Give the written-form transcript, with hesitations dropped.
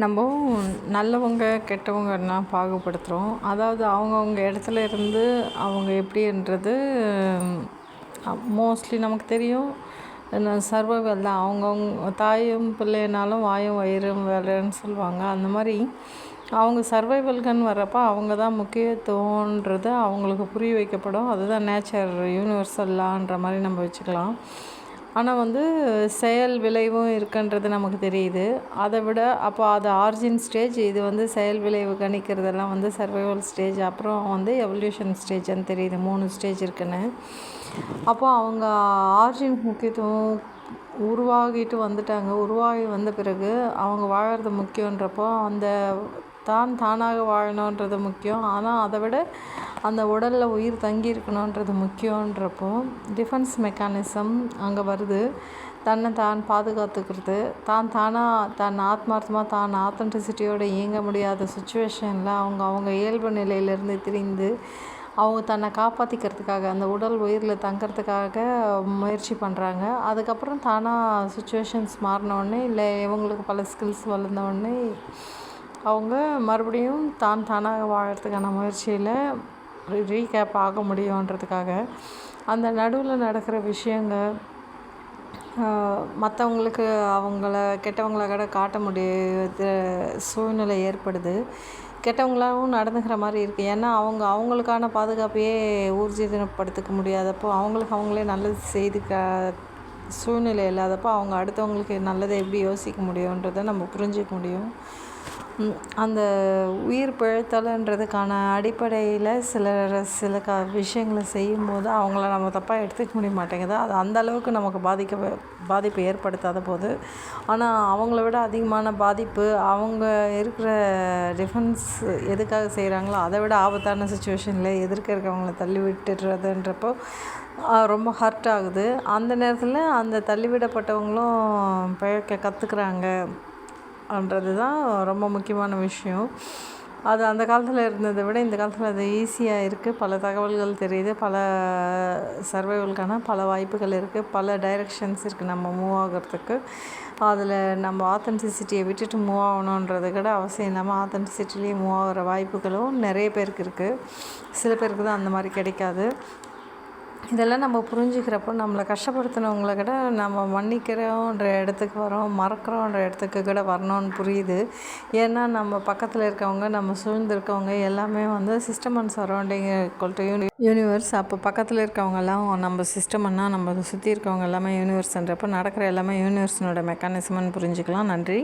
நம்ம நல்லவங்க கெட்டவங்கன்னா பாகுபடுத்துகிறோம். அதாவது அவங்கவுங்க இடத்துல இருந்து அவங்க எப்படின்றது மோஸ்ட்லி நமக்கு தெரியும். சர்வைவல் தான். அவங்கவுங்க தாயும் பிள்ளைனாலும் வாயும் வயிறும் வேலைன்னு சொல்லுவாங்க. அந்த மாதிரி அவங்க சர்வைவல்கன்னு வர்றப்போ அவங்க தான் முக்கியத்துவன்றது அவங்களுக்கு புரிய வைக்கப்படும். அதுதான் நேச்சர் யூனிவர்சல் லான்ற மாதிரி நம்ம வச்சுக்கலாம். ஆனால் செயல் விளைவும் இருக்குன்றது நமக்கு தெரியுது. அதை விட அப்போ அது ஆரிஜின் ஸ்டேஜ், இது செயல் விளைவு கணிக்கிறதெல்லாம் சர்வைவல் ஸ்டேஜ், அப்புறம் எவல்யூஷன் ஸ்டேஜ்னு தெரியுது. 3 ஸ்டேஜ் இருக்குன்னு. அப்போ அவங்க ஆரிஜின் முக்கியத்துவம் உருவாகிட்டு வந்துட்டாங்க. உருவாகி வந்த பிறகு அவங்க வாழறது முக்கியன்றப்போ தானாக வாழணுன்றது முக்கியம். ஆனால் அதை விட அந்த உடலில் உயிர் தங்கி இருக்கணுன்றது முக்கியன்றப்போ டிஃபென்ஸ் மெக்கானிசம் அங்கே வருது. தன்னை தான் பாதுகாத்துக்கிறது, தன் ஆத்மார்த்தமாக ஆத்தென்டிசிட்டியோடு இயங்க முடியாத சுச்சுவேஷனில் அவங்க இயல்பு நிலையிலேருந்து திரிந்து அவங்க தன்னை காப்பாற்றிக்கிறதுக்காக அந்த உடல் உயிரில் தங்கிறதுக்காக முயற்சி பண்ணுறாங்க. அதுக்கப்புறம் தானாக சுச்சுவேஷன்ஸ் மாறினோடனே, இல்லை இவங்களுக்கு பல ஸ்கில்ஸ் வளர்ந்தோடனே அவங்க மறுபடியும் தானாக வாழறதுக்கான முயற்சியில் ரீகேப் ஆக முடியுன்றதுக்காக அந்த நடுவில் நடக்கிற விஷயங்கள் மற்றவங்களுக்கு அவங்கள கெட்டவங்கள கூட காட்ட முடியாத சூழ்நிலை ஏற்படுது. கெட்டவங்களாகவும் நடந்துக்கிற மாதிரி இருக்குது. ஏன்னா அவங்களுக்கான பாதுகாப்பையே ஊர்ஜிதப்படுத்திக்க முடியாதப்போ, அவங்களே நல்லது செய்துக்க சூழ்நிலை இல்லாதப்போ அவங்க அடுத்தவங்களுக்கு நல்லதை எப்படி யோசிக்க முடியுன்றதை நம்ம புரிஞ்சிக்க முடியும். அந்த உயிர் பிழைத்தல்ன்றதுக்கான அடிப்படையில் சில விஷயங்களை செய்யும்போது அவங்கள நம்ம தப்பாக எடுத்துக்க முடிய மாட்டேங்குது. அது அந்தளவுக்கு நமக்கு பாதிப்பு ஏற்படுத்தாத போது, ஆனால் அவங்கள விட அதிகமான பாதிப்பு அவங்க இருக்கிற டிஃபென்ஸ் எதுக்காக செய்கிறாங்களோ அதை விட ஆபத்தான சுச்சுவேஷனில் இருக்கவங்கள தள்ளி விட்டுடுறதுன்றப்போ ரொம்ப ஹர்ட் ஆகுது. அந்த நேரத்தில் அந்த தள்ளிவிடப்பட்டவங்களும் பிழைக்க கற்றுக்குறாங்க ன்றது தான் ரொம்ப முக்கியமான விஷயம். அது அந்த காலத்தில் இருந்ததை விட இந்த காலத்தில் அது ஈஸியாக இருக்குது. பல தகவல்கள் தெரியுது, பல சர்வைவலுக்கான பல வாய்ப்புகள் இருக்குது, பல டைரெக்ஷன்ஸ் இருக்குது நம்ம மூவ் ஆகிறதுக்கு. அதில் நம்ம ஆத்தென்டிசிட்டியை விட்டுட்டு மூவ் ஆகணுன்றது கூட அவசியம் இல்லாமல் ஆத்தென்டிசிட்டிலேயே மூவ் ஆகிற வாய்ப்புகளும் நிறைய பேருக்கு இருக்குது. சில பேருக்கு தான் அந்த மாதிரி கிடைக்காது. இதெல்லாம் நம்ம புரிஞ்சுக்கிறப்போ நம்மளை கஷ்டப்படுத்தினவங்கள கூட நம்ம மன்னிக்கிறோன்ற இடத்துக்கு வரோம், மறக்கிறோன்ற இடத்துக்கு கூட வரணும்னு புரியுது. ஏன்னா நம்ம பக்கத்தில் இருக்கவங்க, நம்ம சூழ்ந்திருக்கவங்க எல்லாமே system and surrounding equal to universe. அப்போ பக்கத்தில் இருக்கவங்கெல்லாம் நம்ம சிஸ்டம்னா நம்ம சுற்றி இருக்கவங்க எல்லாமே யூனிவர்ஸ்ன்றப்போ நடக்கிற எல்லாமே யூனிவர்ஸினோட மெக்கானிசம்னு புரிஞ்சுக்கலாம். நன்றி.